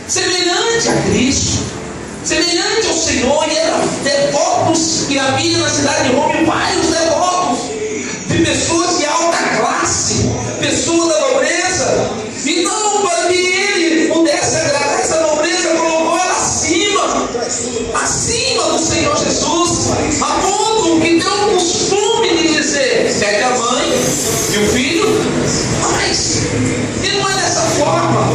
semelhante a Cristo, semelhante ao Senhor, e eram devotos que havia na cidade de Roma, vários devotos, de pessoas de alta classe, pessoas da nobreza. Então, para que ele pudesse agradar essa nobreza, colocou ela acima do Senhor Jesus, a ponto que deu o costume de dizer: segue a mãe e o filho, mas e não é dessa forma.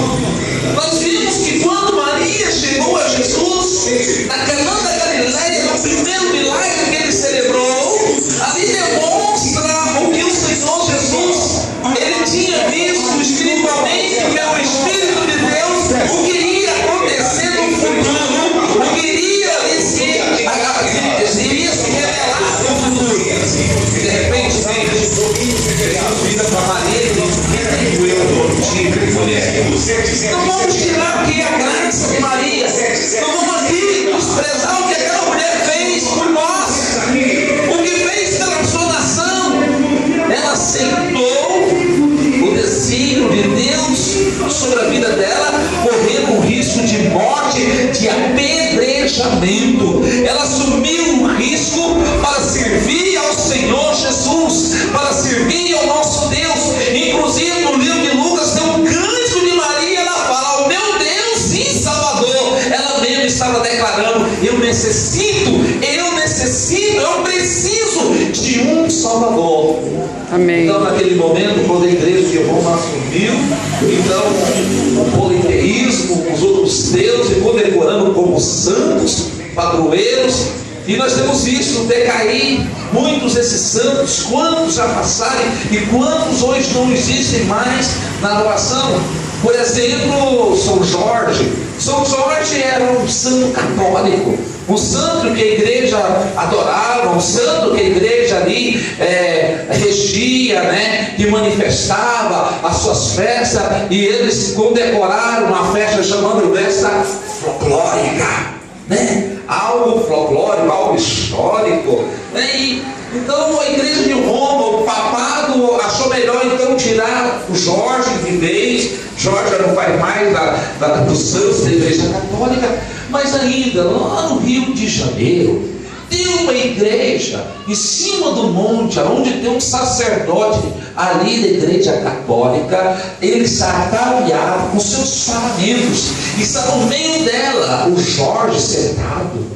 Nós vimos que quando Maria chegou a Jesus, na Canaã da Galileia, no primeiro milagre que ele celebrou, ali demonstra o que o Senhor Jesus, ele tinha visto espiritualmente, pelo Espírito de Deus, o que iria acontecer no futuro, o que iria se revelar no futuro. E de repente, Jesus vira para Maria e diz: mulher, não vamos tirar aqui a graça de Maria, não vamos aqui desprezar o que aquela mulher fez por nós, o que fez pela sua nação. Ela aceitou o desígnio de Deus sobre a vida dela, correndo o risco de morte, de apedrejamento. Ela assumiu o risco para servir ao Senhor Jesus, para servir ao nosso Deus. Inclusive no livro de Lucas tem um cântico de Maria, ela fala: o meu Deus e Salvador. Ela mesmo estava declarando: eu preciso de um Salvador. Amém. Então, naquele momento, quando a igreja de Roma assumiu, então, o politeísmo, os outros deuses, condecorando como santos, padroeiros, e nós temos visto decair muitos desses santos, quantos já passaram e quantos hoje não existem mais na adoração. Por exemplo, São Jorge. São Jorge era um santo católico, um santo que a igreja adorava, um santo que a igreja ali regia, né, que manifestava as suas festas, e eles condecoraram uma festa chamando festa folclórica, né? Algo folclórico, algo histórico, né? E então a igreja de Roma, o papado, achou melhor então tirar o Jorge de vez. Jorge não faz mais dos santos da igreja católica, mas ainda lá no Rio de Janeiro tem uma igreja em cima do monte, onde tem um sacerdote ali da igreja católica. Ele está ataviado com seus paramentos, e está no meio dela o Jorge sentado.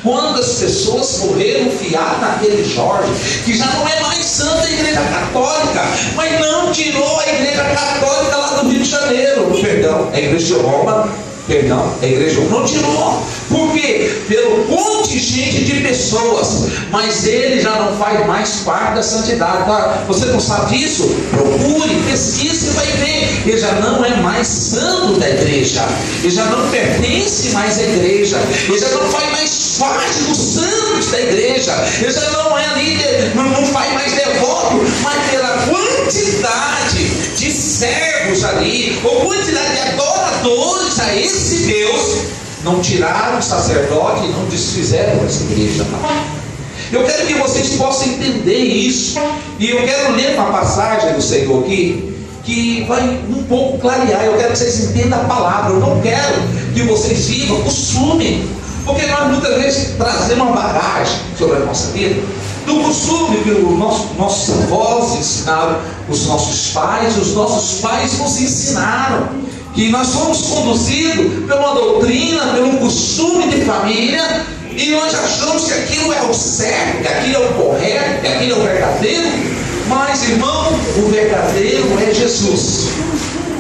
Quando as pessoas morreram fiar naquele Jorge, que já não é mais santa a igreja católica, mas não tirou a igreja católica lá do Rio de Janeiro, perdão, a igreja de Roma, perdão, a igreja não tirou. Por quê? Pelo contingente de pessoas, mas ele já não faz mais parte da santidade. Tá? Você não sabe disso? Procure, pesquise e vai ver. Ele já não é mais santo da igreja, ele já não pertence mais à igreja, ele já não faz mais parte dos santos da igreja, ele já não é líder, não faz mais devoto, mas pela quantidade de servos ali, ou quantidade de adoradores a esse Deus, não tiraram o sacerdote e não desfizeram essa igreja. Eu quero que vocês possam entender isso, e eu quero ler uma passagem do Senhor aqui, que vai um pouco clarear. Eu quero que vocês entendam a palavra. Eu não quero que vocês vivam costume, porque nós muitas vezes trazemos uma bagagem sobre a nossa vida, do costume que nossos avós ensinaram, os nossos pais nos ensinaram, que nós fomos conduzidos pela doutrina, pelo costume de família, e nós achamos que aquilo é o certo, que aquilo é o correto, que aquilo é o verdadeiro. Mas, irmão, o verdadeiro é Jesus.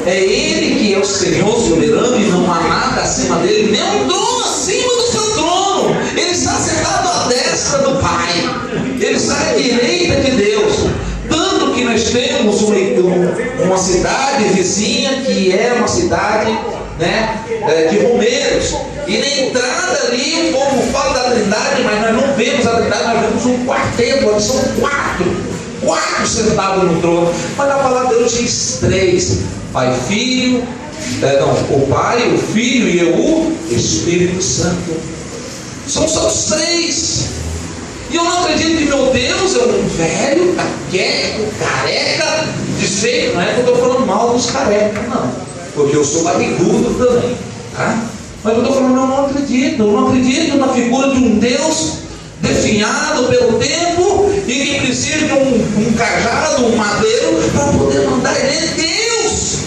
É Ele que é o Senhor soberano, e não há nada acima dele, nem um trono acima do seu trono. Ele está sentado à destra do Pai, Ele está à direita de Deus. Tanto que nós temos uma cidade vizinha, que é uma cidade, né, de romeiros, e na entrada ali o povo fala da Trindade, mas nós não vemos a Trindade, nós vemos um quarteto, ali são quatro sentados no trono, mas na palavra de Deus diz três: Pai, Filho, o Pai, o Filho e o Espírito Santo. São só os três. E eu não acredito que meu Deus é um velho, caquético, careca, desfeito. Não é que eu estou falando mal dos carecas, não. porque eu sou barrigudo também, tá? Mas eu estou falando, eu não acredito na figura de um Deus definhado pelo tempo e que precisa de um cajado, um madeiro para poder mandar. Ele é Deus,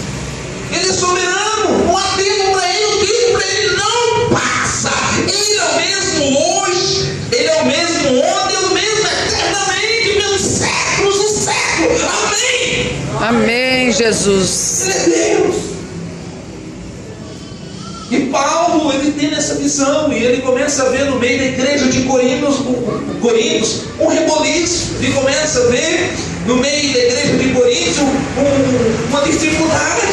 Ele é soberano, não há tempo para Ele, o tempo para Ele não passa. Ele é o mesmo hoje, Ele é o mesmo ontem, é o mesmo eternamente, pelos séculos dos séculos. Amém? Amém, Jesus. Ele é Deus. E Paulo, ele tem essa visão, e ele começa a ver no meio da igreja de Corintos um reboliço. Ele começa a ver no meio da igreja de Corintos uma dificuldade,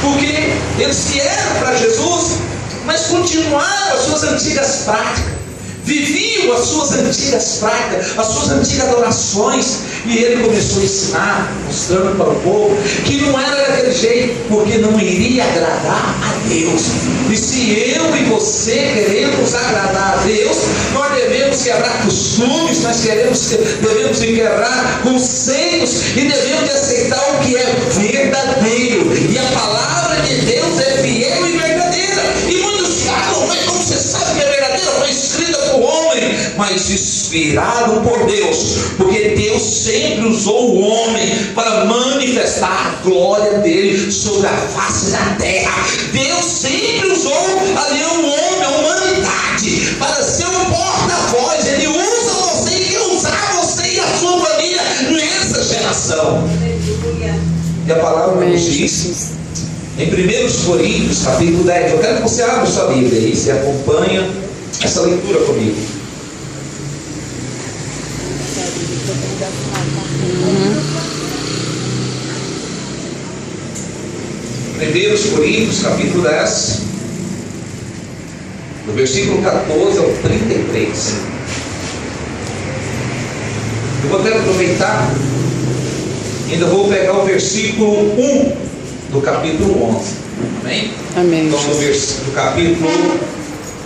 porque eles vieram para Jesus, mas continuaram as suas antigas práticas, viviam as suas antigas práticas, as suas antigas adorações. E ele começou a ensinar, mostrando para o povo que não era daquele jeito, porque não iria agradar a Deus. E se eu e você queremos agradar a Deus, nós devemos quebrar costumes, nós devemos quebrar conceitos e devemos aceitar o que é verdadeiro. E a palavra de Deus é fiel e verdadeira. E muitos falam, mas como você sabe que é verdadeira? Foi escrita por homem, mas inspirado por Deus, porque Deus sempre usou o homem para manifestar a glória dele sobre a face da terra. Deus sempre usou ali o homem, a humanidade, para ser um porta-voz. Ele usa você e quer usar você e a sua família nessa geração. E a palavra nos diz em 1 Coríntios capítulo 10. Eu quero que você abra sua Bíblia aí, você acompanha essa leitura comigo. 1 Coríntios capítulo 10, do versículo 14 ao 33. Eu vou até aproveitar, ainda vou pegar o versículo 1 do capítulo 11. Amém? Amém. Então, do capítulo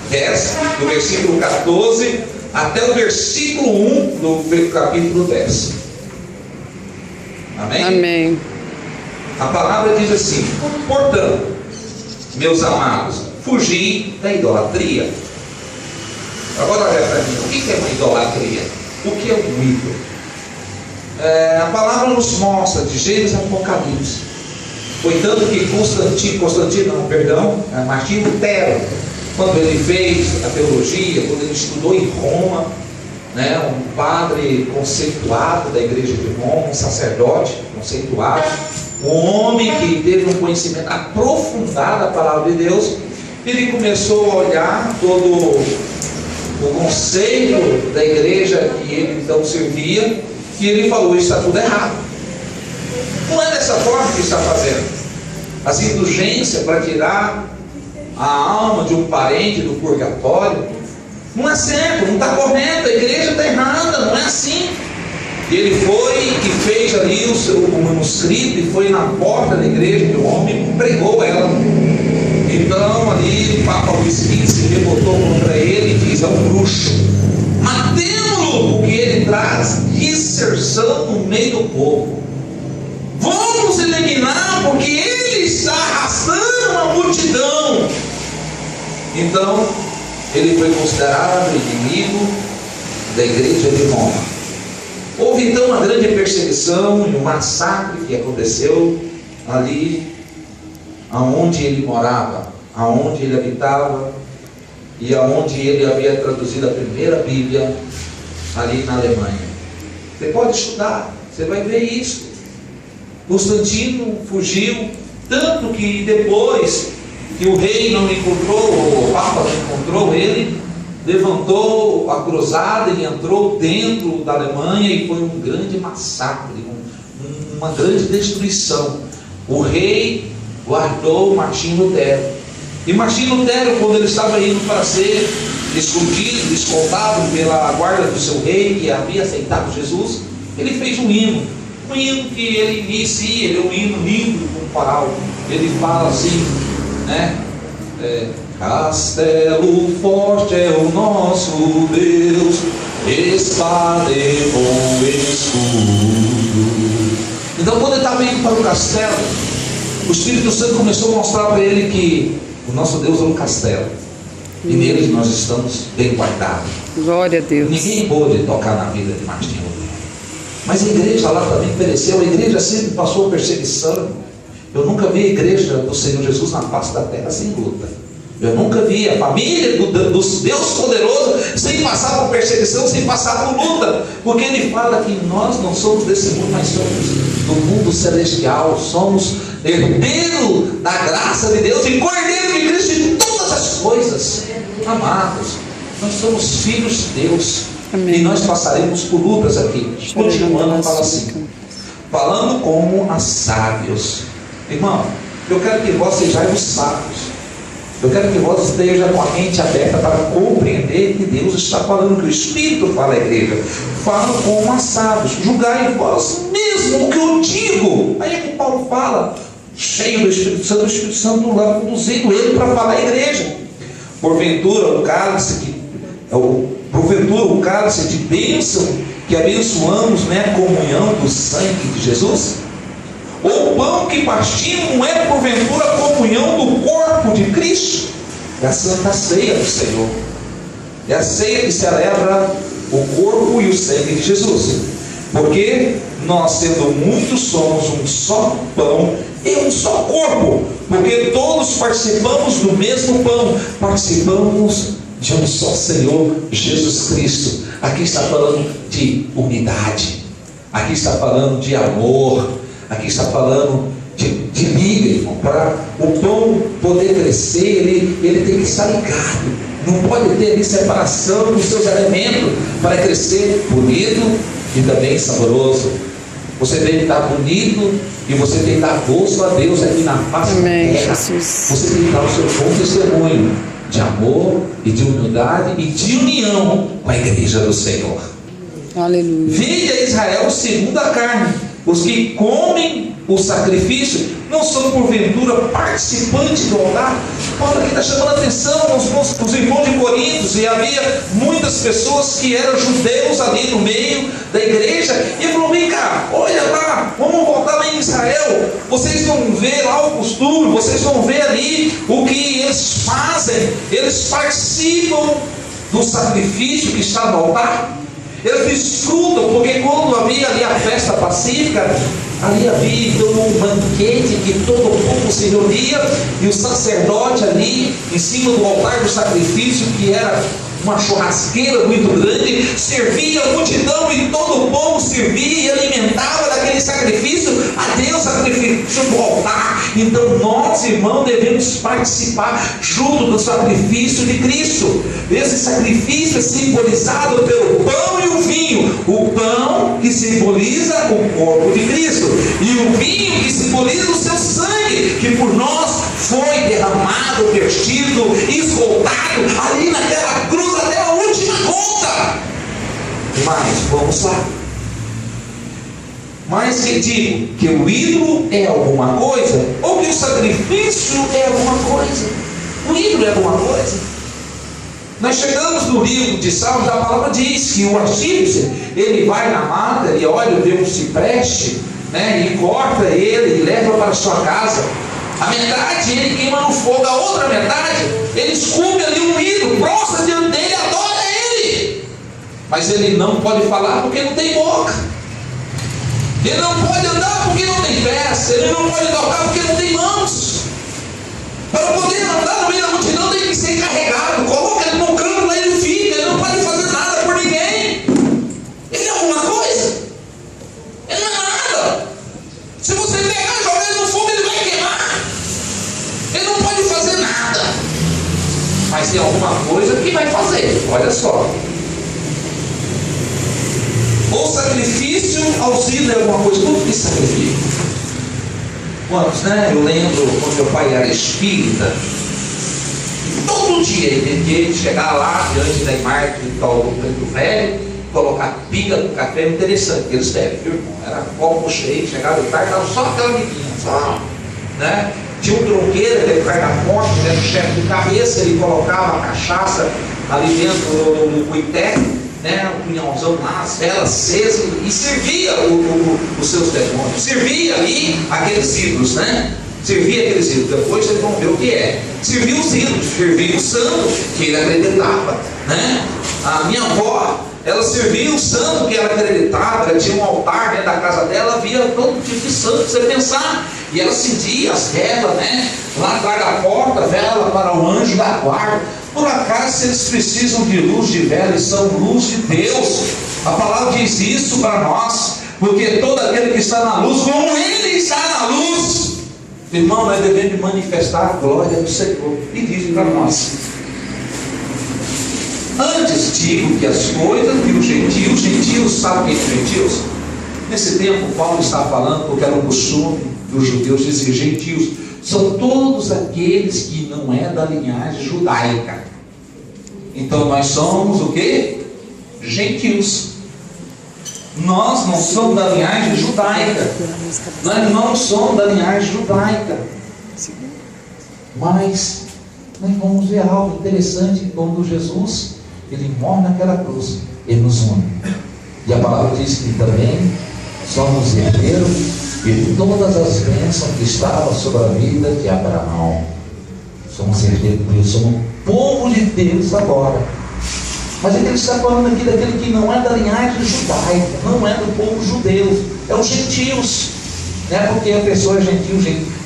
10, do versículo 14 até o versículo 1 do capítulo 10. Amém? Amém. A palavra diz assim: portanto, meus amados, fugi da idolatria. Agora olha para mim, o que é uma idolatria? O que é um ídolo? A palavra nos mostra de Gênesis a Apocalipse. Foi tanto que Martim Lutero, quando ele fez a teologia, quando ele estudou em Roma, né, um padre conceituado da igreja de Roma, um sacerdote conceituado, um homem que teve um conhecimento aprofundado da palavra de Deus, ele começou a olhar todo o conceito da igreja que ele então servia, e ele falou: isso está tudo errado. Não é dessa forma que está fazendo. As indulgências para tirar a alma de um parente do purgatório não é certo, não está correto, a igreja está errada, não é assim. E ele foi e fez ali o manuscrito e foi na porta da igreja de um homem e pregou ela. Então ali o Papa Luís XV se revoltou contra ele e diz: é um bruxo, matemo-lo, porque ele traz disserção no meio do povo. Vamos eliminar, porque ele está arrastando uma multidão. Então ele foi considerado inimigo da igreja de Roma. Houve então uma grande perseguição e um massacre que aconteceu ali aonde ele morava, aonde ele habitava e aonde ele havia traduzido a primeira Bíblia, ali na Alemanha. Você pode estudar, você vai ver isso. Constantino fugiu, tanto que depois que o rei não encontrou, o Papa não encontrou ele, levantou a cruzada e entrou dentro da Alemanha e foi um grande massacre, uma grande destruição. O rei guardou Martim Lutero. E Martim Lutero, quando ele estava indo para ser escondido, escoltado pela guarda do seu rei, que havia aceitado Jesus, ele fez um hino que ele inicia, ele é um hino lindo com coral. Ele fala assim, né? Castelo forte é o nosso Deus, espada e bom escudo. Então, quando ele estava indo para o castelo, o Espírito Santo começou a mostrar para ele que o nosso Deus é um castelo, e nele nós estamos bem guardados. Glória a Deus. Ninguém pôde tocar na vida de Martinho Lutero. Mas a igreja lá também pereceu. A igreja sempre passou perseguição. Eu nunca vi a igreja do Senhor Jesus na face da terra sem luta. Eu nunca vi a família do Deus Poderoso sem passar por perseguição, sem passar por luta. Porque Ele fala que nós não somos desse mundo, mas somos do mundo celestial. Somos herdeiro da graça de Deus e cordeiro de Cristo em todas as coisas. Amados, nós somos filhos de Deus. Amém. E nós passaremos por lutas aqui. Continuando, fala assim: falando como a sábios. Irmão, eu quero que vós sejais sábios. Eu quero que vós estejam com a mente aberta para compreender que Deus está falando, que o Espírito fala à igreja. Fala como a sábios. Julgai vós mesmo o que eu digo. Aí é que Paulo fala, cheio do Espírito Santo lá conduzindo ele para falar à igreja. Porventura o cálice de bênção que abençoamos não é a comunhão do sangue de Jesus? Ou o pão que partimos não é porventura a comunhão do corpo de Cristo? É a santa ceia do Senhor. É a ceia que celebra o corpo e o sangue de Jesus. Porque nós, sendo muitos, somos um só pão e um só corpo. Porque todos participamos do mesmo pão, participamos de um só Senhor, Jesus Cristo. Aqui está falando de unidade, aqui está falando de amor, aqui está falando de liga, irmão. Para o pão poder crescer, ele tem que estar ligado. Não pode ter ali separação dos seus elementos para crescer bonito e também saboroso. Você tem que estar bonito e você tem que dar gosto a Deus aqui na face da terra. Você tem que dar o seu bom testemunho de amor e de humildade e de união com a igreja do Senhor. Aleluia. Vinde a Israel segundo a carne. Os que comem o sacrifício não são porventura participantes do altar? Paulo aqui está chamando a atenção os irmãos de Corinto, e havia muitas pessoas que eram judeus ali no meio da igreja, e ele falou: vem cá, olha lá, vamos voltar lá em Israel, vocês vão ver lá o costume, vocês vão ver ali o que eles fazem, eles participam do sacrifício que está no altar. Eles desfrutam, porque quando havia ali a festa pacífica, ali havia então um banquete que todo o povo se reunia, e o sacerdote ali em cima do altar do sacrifício, que era uma churrasqueira muito grande, servia a multidão e todo o povo servia e alimentava daquele sacrifício a Deus, sacrifício do altar. Então nós, irmãos, devemos participar junto do sacrifício de Cristo. Esse sacrifício é simbolizado pelo pão e o vinho. O pão que simboliza o corpo de Cristo, e o vinho que simboliza o seu sangue, que por nós foi derramado, vertido, esgotado ali naquela cruz até a última gota. Mas vamos lá. Mas que digo que o ídolo é alguma coisa, ou que o sacrifício é alguma coisa? O ídolo é alguma coisa? Nós chegamos no livro de Salmos, a palavra diz que o artífice, ele vai na mata e olha, vê um cipreste, né, e corta ele e leva para a sua casa. A metade ele queima no fogo, a outra metade ele esculpe ali um ídolo, prostra diante dele, adora ele. Mas ele não pode falar porque não tem boca. Ele não pode andar porque não tem pés. Ele não pode tocar porque não tem mãos. Para poder andar no meio da multidão tem que ser carregado. Coloca ele no canto, lá ele fica. Ele não pode fazer nada por ninguém. Ele é alguma coisa? Ele não é nada. Se você pegar e jogar ele no fogo, ele vai queimar. Ele não pode fazer nada. Mas tem alguma coisa que vai fazer. Olha só. O sacrifício aos ídolos é alguma coisa. Tudo que sacrifício. Quantos, né? Eu lembro quando meu pai era espírita. Todo dia ele tinha que chegar lá diante da imagem do Preto Velho, colocar pinga no café. Interessante, eles devem, viu, irmão? Era copo cheio, chegava de tarde, dava só aquela biquinha, só, né? Tinha um tronqueiro, aquele carga forte, ele era o chefe de cabeça, ele colocava a cachaça ali dentro do cuité, né? O punhalzão lá, as velas acesas, e servia os seus demônios, servia ali aqueles ídolos, né? Servia aqueles ídolos. Depois vocês vão ver o que é. Servia os ídolos, servia o santo que ele acreditava, né? A minha avó, ela servia o santo que ela acreditava. Ela tinha um altar dentro da casa dela, havia todo tipo de santo, você pensar. E ela acendia as velas, né? Lá atrás da porta, vela para o anjo da guarda. Por acaso eles precisam de luz de vela e são luz de Deus? A palavra diz isso para nós, porque todo aquele que está na luz, como ele está na luz, irmão, nós devemos manifestar a glória do Senhor. E diz para nós: antes digo que as coisas que os gentios, sabem quem são gentios? Nesse tempo Paulo está falando, porque era um costume dos judeus dizer gentios, são todos aqueles que não é da linhagem judaica. Então nós somos o que? Gentios. Nós não somos da linhagem judaica. Nós não somos da linhagem judaica. Mas nós vamos ver algo interessante. Quando Jesus ele morre naquela cruz, ele nos une. E a palavra diz que também somos herdeiros de todas as bênçãos que estavam sobre a vida de Abraão. Somos herdeiros de Deus, somos povo de Deus agora. Mas ele está falando aqui daquele que não é da linhagem judaica, não é do povo judeu, é os gentios, né? Porque a pessoa é gentil,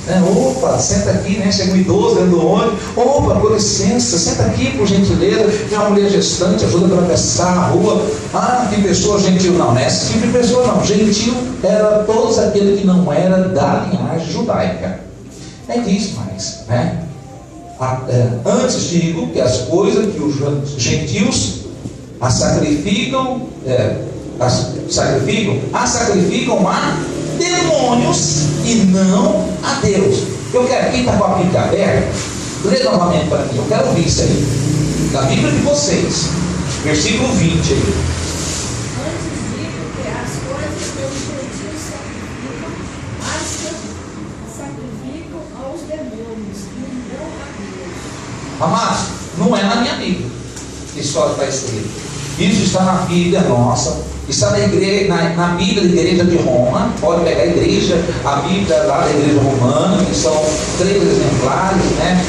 né? Opa, senta aqui, né? Chega um idoso dentro do ônibus, opa, com licença, senta aqui por gentileza, tem uma mulher gestante, ajuda a atravessar a rua. Ah, que pessoa gentil. Não, não é esse tipo de pessoa não. Gentil era todos aqueles que não era da linhagem judaica. É disso mais, né? Antes digo que as coisas que os gentios sacrificam a demônios e não a Deus. Eu quero, quem está com a Bíblia aberta, lê novamente para mim, eu quero ouvir isso aí, da Bíblia de vocês, versículo 20 aí. Antes digo que as coisas que os gentios sacrificam aos demônios e não a Deus. Amados, não é na minha Bíblia que isso está escrito. Isso está na Bíblia nossa, está na igreja, na Bíblia da igreja de Roma. Pode pegar a igreja, a Bíblia lá da igreja romana, que são 3 exemplares, né?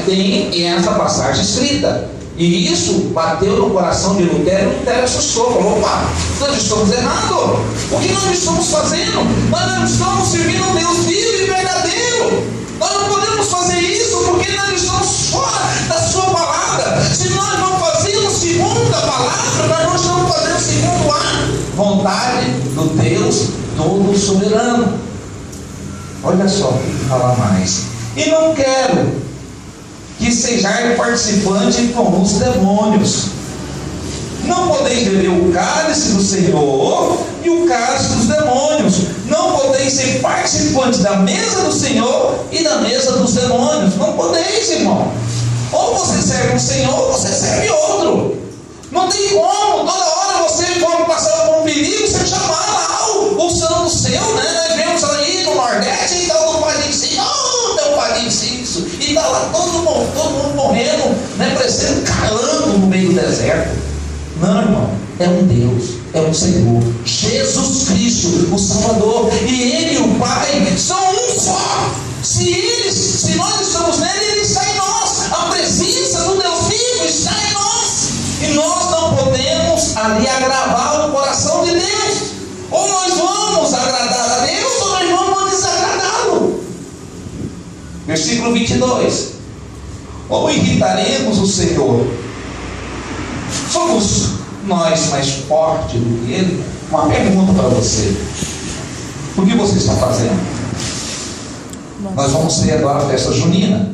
Tem essa passagem escrita. E isso bateu no coração de Lutero. Lutero assustou, falou: opa, nós estamos errados. O que nós estamos fazendo? Nós não estamos servindo um Deus vivo e verdadeiro. Nós não podemos fazer isso porque nós estamos fora da sua palavra. Se nós não fazemos segundo a palavra, nós não estamos fazendo segundo a vontade do Deus todo soberano. Olha só o que fala mais. E não quero que sejais participante com os demônios. Não podeis beber o cálice do Senhor e o cálice dos demônios. Não podeis ser participantes da mesa do Senhor e da mesa dos demônios. Não podeis, irmão. Ou você serve um Senhor ou você serve outro. Não tem como. Toda hora você pode passar por um perigo, você chamar lá o santo seu, né? Nós vemos aí no Nordeste, e tal, do Padrinho Cício, meu Padrinho Cício, e está lá todo mundo morrendo, né? Parecendo calando no meio do deserto. Não, irmão, é um Deus, é um Senhor, Jesus Cristo, o Salvador, e Ele e o Pai são um só. Se nós estamos nele, Ele está em nós. A presença do Deus vivo está em nós. E nós não podemos ali agravar o coração de Deus. Ou nós vamos agradar a Deus, ou nós vamos desagradá-lo. Versículo 22. Ou irritaremos o Senhor? Somos nós mais fortes do que Ele? Uma pergunta para você: o que você está fazendo? Nós vamos ter agora a festa junina.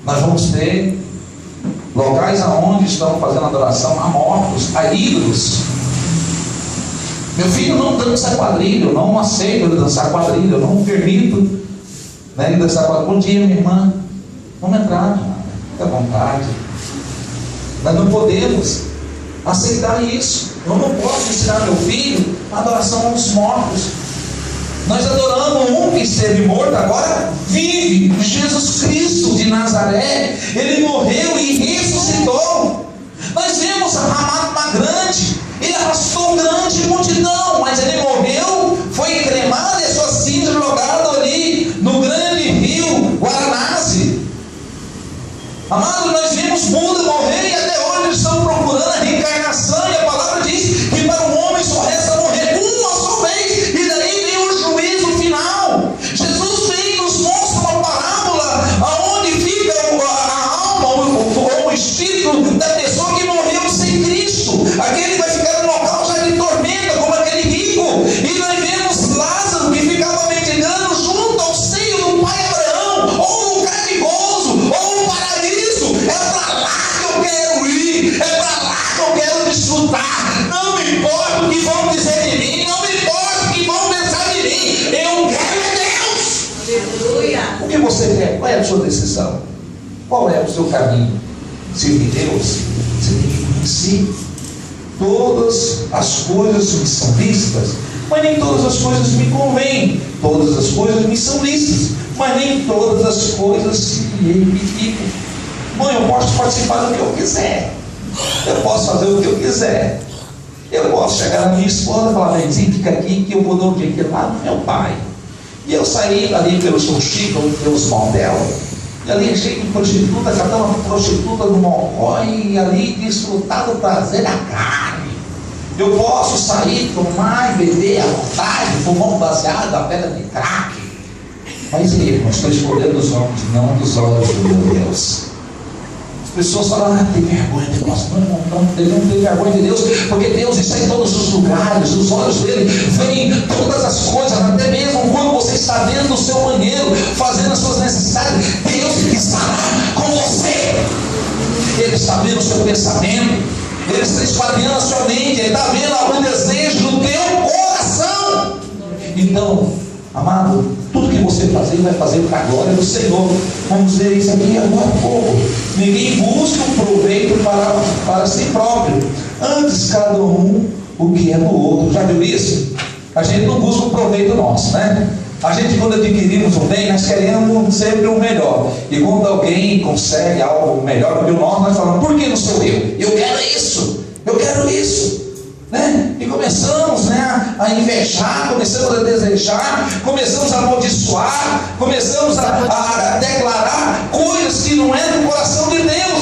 Nós vamos ter locais aonde estão fazendo adoração a mortos, a ídolos. Meu filho não dança quadrilha, eu não aceito ele dançar quadrilha, eu não permito, né, ele dançar quadrilha. Bom dia, minha irmã. Vamos entrar, fica à vontade. Nós não podemos aceitar isso. Eu não posso ensinar meu filho a adoração aos mortos. Nós adoramos um que esteve morto, agora vive. Jesus Cristo de Nazaré. Ele morreu e ressuscitou. Nós vemos a Mahatma Gandhi. Ele arrastou grande multidão, mas ele morreu, foi cremado e as suas cinzas jogadas ali Amado, nós vimos Buda morrer e até hoje eles estão procurando a reencarnação, e a palavra diz que para o homem só resta morrer uma só vez, e daí vem o juízo final. Jesus vem e nos mostra uma parábola aonde fica a alma ou o espírito da pessoa que morreu sem Cristo. Aquele vai ficar no local já de tormenta, como aquele rico. E nós vemos Lázaro que ficava mendigando junto ao seio do pai Abraão, ou um lugar de gozo, ou um paraíso. É para lá que eu quero ir, é para lá que eu quero desfrutar. Não me importa o que vão dizer de mim, não me importa o que vão pensar de mim, eu quero é Deus. Aleluia. O que você quer? Qual é a sua decisão? Qual é o seu caminho? Servir Deus? Você tem que conhecer. Todas as coisas me são lícitas, mas nem todas as coisas me convêm. Todas as coisas me são lícitas, mas nem todas as coisas me edificam. Mãe, eu posso participar do que eu quiser, eu posso fazer o que eu quiser, eu posso chegar na minha esposa e falar: Benzinho, fica aqui que eu vou dar um dia lá no meu pai. E eu saí ali pelo São Chico, pelos Maldel, e ali cheio de prostituta, cada uma prostituta no mocó, e ali desfrutar do prazer da carne. Eu posso sair, tomar e beber à vontade, fumar um baseado, a pedra de crack. Mas eu estou escolhendo os homens, não dos olhos do meu Deus. As pessoas falam: tem vergonha de Deus. Não tem vergonha de Deus, porque Deus está em todos os lugares. Os olhos dele veem todas as coisas, até mesmo quando você está dentro do seu banheiro, fazendo as suas necessidades, Deus está lá com você. Ele está vendo o seu pensamento, ele está esquadrinhando a sua mente, ele está vendo algum desejo do teu coração. Então, amado, tudo que você fazer, vai fazer para a glória do Senhor. Vamos ver isso aqui agora há pouco. Ninguém busca um proveito para si próprio, antes cada um o que é do outro. Já viu isso? A gente não busca um proveito nosso, né? A gente, quando adquirimos um bem, nós queremos sempre o melhor. E quando alguém consegue algo melhor do que o nosso, nós falamos: por que não sou eu? Eu quero isso, eu quero isso. Né? E começamos, né, a invejar, começamos a desejar, começamos a amaldiçoar, começamos a declarar coisas que não é do coração de Deus.